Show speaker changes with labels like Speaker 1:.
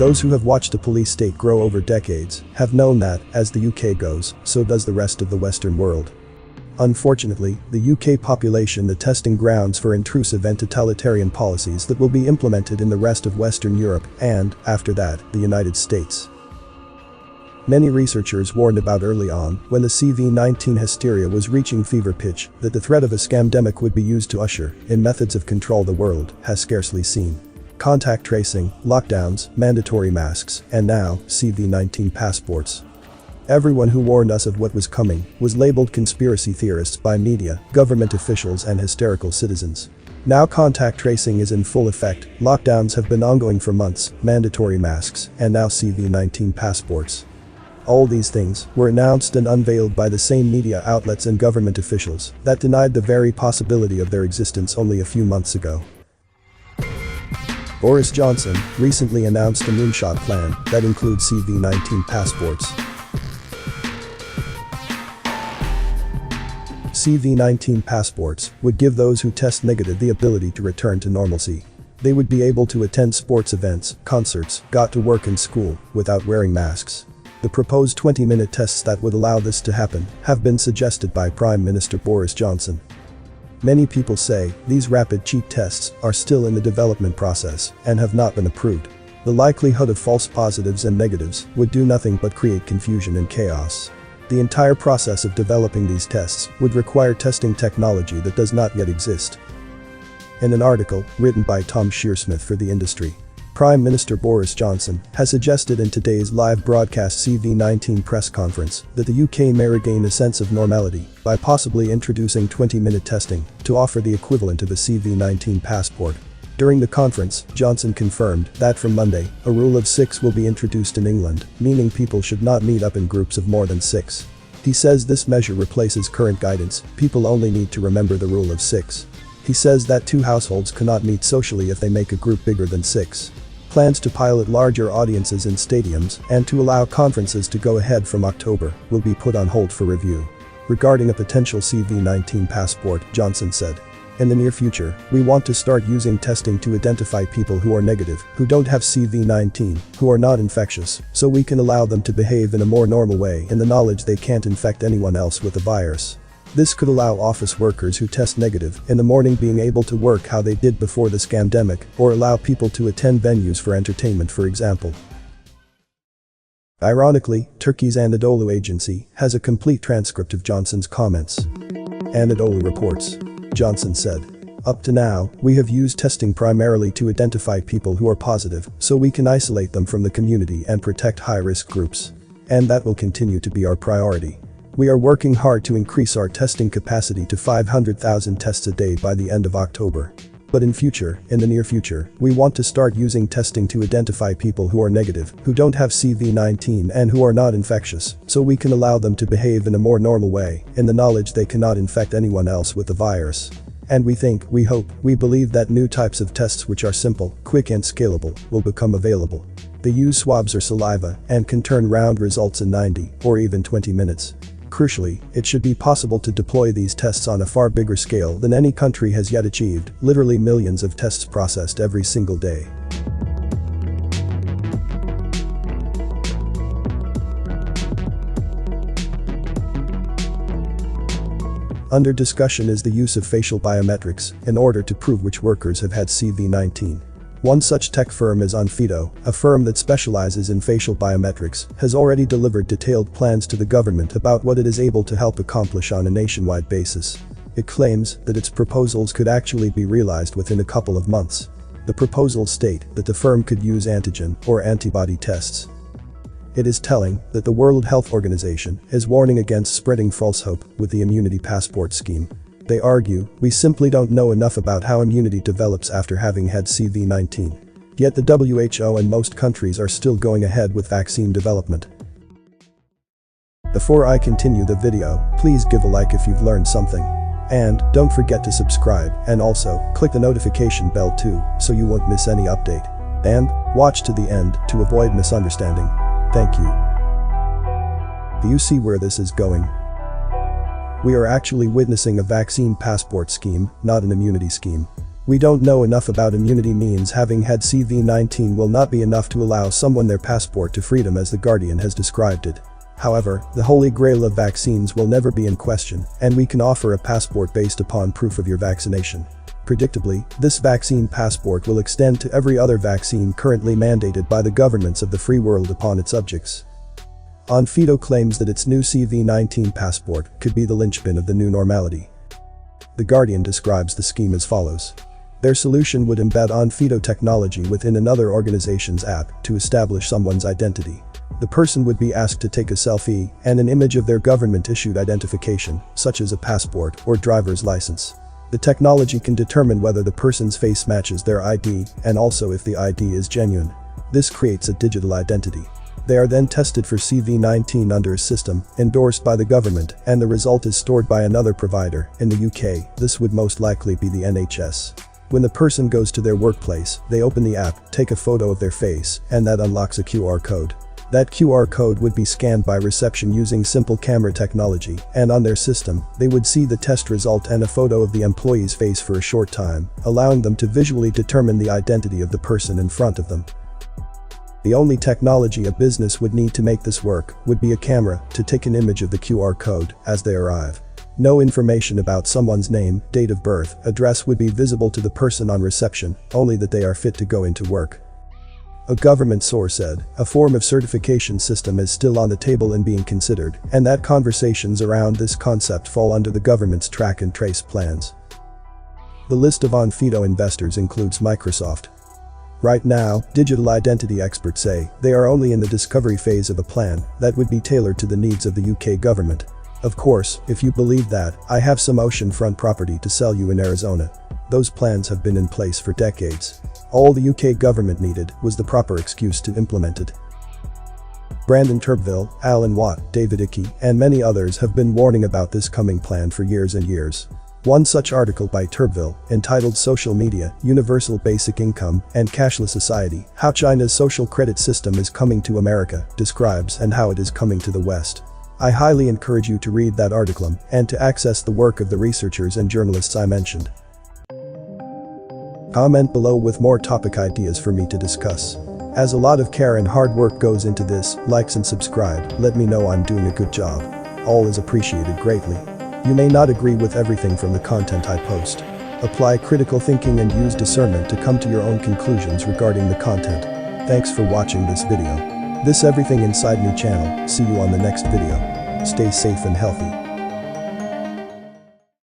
Speaker 1: Those who have watched a police state grow over decades have known that, as the UK goes, so does the rest of the Western world. Unfortunately, the UK population the testing grounds for intrusive and totalitarian policies that will be implemented in the rest of Western Europe and, after that, the United States. Many researchers warned about early on, when the CV-19 hysteria was reaching fever pitch, that the threat of a scamdemic would be used to usher in methods of control the world has scarcely seen. Contact tracing, lockdowns, mandatory masks, and now, CV-19 passports. Everyone who warned us of what was coming was labeled conspiracy theorists by media, government officials and hysterical citizens. Now contact tracing is in full effect, lockdowns have been ongoing for months, mandatory masks, and now CV-19 passports. All these things were announced and unveiled by the same media outlets and government officials that denied the very possibility of their existence only a few months ago. Boris Johnson recently announced a moonshot plan that includes CV-19 passports. CV-19 passports would give those who test negative the ability to return to normalcy. They would be able to attend sports events, concerts, go to work and school without wearing masks. The proposed 20-minute tests that would allow this to happen have been suggested by Prime Minister Boris Johnson. Many people say these rapid cheap tests are still in the development process and have not been approved. The likelihood of false positives and negatives would do nothing but create confusion and chaos. The entire process of developing these tests would require testing technology that does not yet exist. In an article written by Tom Shearsmith for The Industry, Prime Minister Boris Johnson has suggested in today's live broadcast CV-19 press conference that the UK may regain a sense of normality by possibly introducing 20-minute testing to offer the equivalent of a CV-19 passport. During the conference, Johnson confirmed that from Monday, a rule of 6 will be introduced in England, meaning people should not meet up in groups of more than 6. He says this measure replaces current guidance, people only need to remember the rule of 6. He says that 2 households cannot meet socially if they make a group bigger than 6. Plans to pilot larger audiences in stadiums and to allow conferences to go ahead from October will be put on hold for review. Regarding a potential CV-19 passport, Johnson said, "In the near future, we want to start using testing to identify people who are negative, who don't have CV-19, who are not infectious, so we can allow them to behave in a more normal way in the knowledge they can't infect anyone else with the virus. This could allow office workers who test negative in the morning being able to work how they did before the scamdemic, or allow people to attend venues for entertainment, for example." Ironically, Turkey's Anadolu agency has a complete transcript of Johnson's comments. Anadolu reports. Johnson said, "Up to now, we have used testing primarily to identify people who are positive, so we can isolate them from the community and protect high-risk groups. And that will continue to be our priority. We are working hard to increase our testing capacity to 500,000 tests a day by the end of October. But in the near future, we want to start using testing to identify people who are negative, who don't have CV-19 and who are not infectious, so we can allow them to behave in a more normal way, in the knowledge they cannot infect anyone else with the virus. And we think, we hope, we believe that new types of tests which are simple, quick and scalable will become available. They use swabs or saliva and can turn round results in 90 or even 20 minutes. Crucially, it should be possible to deploy these tests on a far bigger scale than any country has yet achieved, literally millions of tests processed every single day." Under discussion is the use of facial biometrics in order to prove which workers have had CV-19. One such tech firm is Onfido, a firm that specializes in facial biometrics, has already delivered detailed plans to the government about what it is able to help accomplish on a nationwide basis. It claims that its proposals could actually be realized within a couple of months. The proposals state that the firm could use antigen or antibody tests. It is telling that the World Health Organization is warning against spreading false hope with the immunity passport scheme. They argue, we simply don't know enough about how immunity develops after having had CV-19. Yet the WHO and most countries are still going ahead with vaccine development. Before I continue the video, please give a like if you've learned something. And don't forget to subscribe and also click the notification bell too so you won't miss any update. And watch to the end to avoid misunderstanding. Thank you. Do you see where this is going? We are actually witnessing a vaccine passport scheme, not an immunity scheme. We don't know enough about immunity means having had CV-19 will not be enough to allow someone their passport to freedom as The Guardian has described it. However, the holy grail of vaccines will never be in question, and we can offer a passport based upon proof of your vaccination. Predictably, this vaccine passport will extend to every other vaccine currently mandated by the governments of the free world upon its subjects. Onfido claims that its new CV-19 passport could be the linchpin of the new normality. The Guardian describes the scheme as follows. Their solution would embed Onfido technology within another organization's app to establish someone's identity. The person would be asked to take a selfie and an image of their government-issued identification, such as a passport or driver's license. The technology can determine whether the person's face matches their ID and also if the ID is genuine. This creates a digital identity. They are then tested for CV-19 under a system endorsed by the government, and the result is stored by another provider. In the UK, this would most likely be the NHS. When the person goes to their workplace, they open the app, take a photo of their face, and that unlocks a QR code. That QR code would be scanned by reception using simple camera technology, and on their system, they would see the test result and a photo of the employee's face for a short time, allowing them to visually determine the identity of the person in front of them. The only technology a business would need to make this work would be a camera to take an image of the QR code as they arrive. No information about someone's name, date of birth, address would be visible to the person on reception, only that they are fit to go into work. A government source said, a form of certification system is still on the table and being considered, and that conversations around this concept fall under the government's track and trace plans. The list of Onfido investors includes Microsoft. Right now, digital identity experts say they are only in the discovery phase of a plan that would be tailored to the needs of the UK government. Of course, if you believe that, I have some oceanfront property to sell you in Arizona. Those plans have been in place for decades. All the UK government needed was the proper excuse to implement it. Brandon Turpville, Alan Watt, David Icke, and many others have been warning about this coming plan for years and years. One such article by Turpville, entitled Social Media, Universal Basic Income, and Cashless Society, How China's Social Credit System is Coming to America, describes and how it is coming to the West. I highly encourage you to read that article and to access the work of the researchers and journalists I mentioned. Comment below with more topic ideas for me to discuss. As a lot of care and hard work goes into this, likes and subscribe, let me know I'm doing a good job. All is appreciated greatly. You may not agree with everything from the content I post. Apply critical thinking and use discernment to come to your own conclusions regarding the content. Thanks for watching this video. This Everything Inside Me channel, see you on the next video. Stay safe and healthy.